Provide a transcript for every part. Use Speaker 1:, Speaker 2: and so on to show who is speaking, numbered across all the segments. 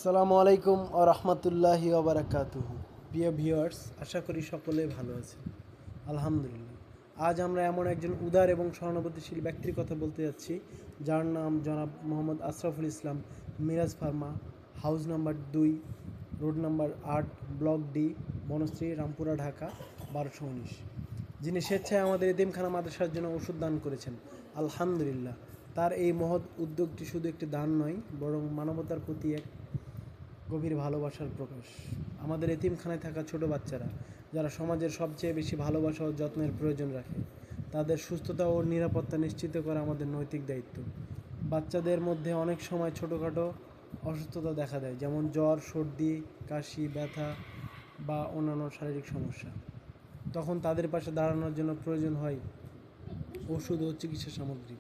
Speaker 1: আসসালামু আলাইকুম ও রহমতুল্লাহি ওবারাকাতুহু। প্রিয় ভিউয়ার্স, আশা করি সকলে ভালো আছেন। আলহামদুলিল্লাহ। আজ আমরা এমন একজন উদার এবং সহানুভূতিশীল ব্যক্তির কথা বলতে যাচ্ছি, যার নাম জনাব Mohammad Ashraful Islam, Miraj pharma, house number 2, road number 8, block D, Banasree, Rampura, Dhaka 1219, যিনি স্বেচ্ছায় আমাদের এতিমখানা মাদ্রাসার জন্য ওষুধ দান করেছেন। আলহামদুলিল্লাহ, তার এই মহৎ উদ্যোগটি শুধু একটি দান নয়, বরং মানবতার প্রতি এক গভীর ভালোবাসার প্রকাশ। আমাদের এতিমখানায় থাকা ছোট বাচ্চারা, যারা সমাজের সবচেয়ে বেশি ভালোবাসা ও যত্নের প্রয়োজন রাখে, তাদের সুস্থতা ও নিরাপত্তা নিশ্চিত করা আমাদের নৈতিক দায়িত্ব। বাচ্চাদের মধ্যে অনেক সময় ছোটোখাটো অসুস্থতা দেখা দেয়, যেমন জ্বর, সর্দি, কাশি, ব্যথা বা অন্যান্য শারীরিক সমস্যা। তখন তাদের পাশে দাঁড়ানোর জন্য প্রয়োজন হয় ওষুধ ও চিকিৎসা সামগ্রী।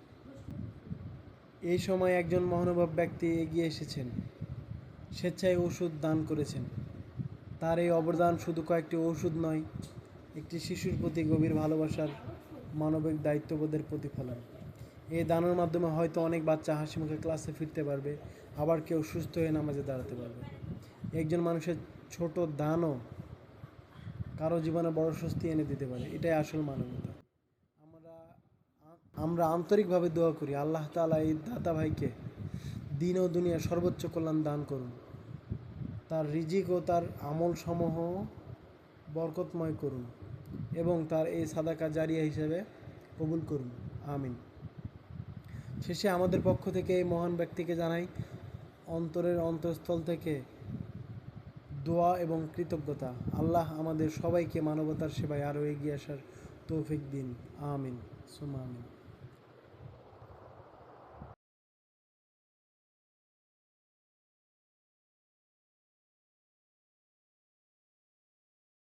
Speaker 1: এই সময় একজন মহানুভব ব্যক্তি এগিয়ে এসেছেন, স্বেচ্ছায় ওষুধ দান করেছেন। তার এই অবদান শুধু কয়েকটি ওষুধ নয়, একটি শিশুর প্রতি গভীর ভালোবাসার, মানবিক দায়িত্ববোধের প্রতিফলন। এই দানের মাধ্যমে হয়তো অনেক বাচ্চা হাসিমুখে ক্লাসে ফিরতে পারবে, আবার কেউ সুস্থ হয়ে নামাজে দাঁড়াতে পারবে। একজন মানুষের ছোট দানও কারো জীবনে বড় স্বস্তি এনে দিতে পারে। এটাই আসল মানবতা। আমরা আন্তরিকভাবে দোয়া করি, আল্লাহ তাআলা এই দাতা ভাইকে দিন ও দুনিয়ার সর্বোচ্চ কল্যাণ দান করুন। তার রিজিক ও তার আমল সমূহ বরকতময় করুন এবং তার এই সাদাকা জারিয়া হিসেবে কবুল করুন। আমিন। শেষে আমাদের পক্ষ থেকে এই মহান ব্যক্তিকে জানাই অন্তরের অন্তঃস্থল থেকে দোয়া এবং কৃতজ্ঞতা। আল্লাহ আমাদের সবাইকে মানবতার সেবায় আরও এগিয়ে আসার তৌফিক দিন। আমিন সুম্মা আমিন।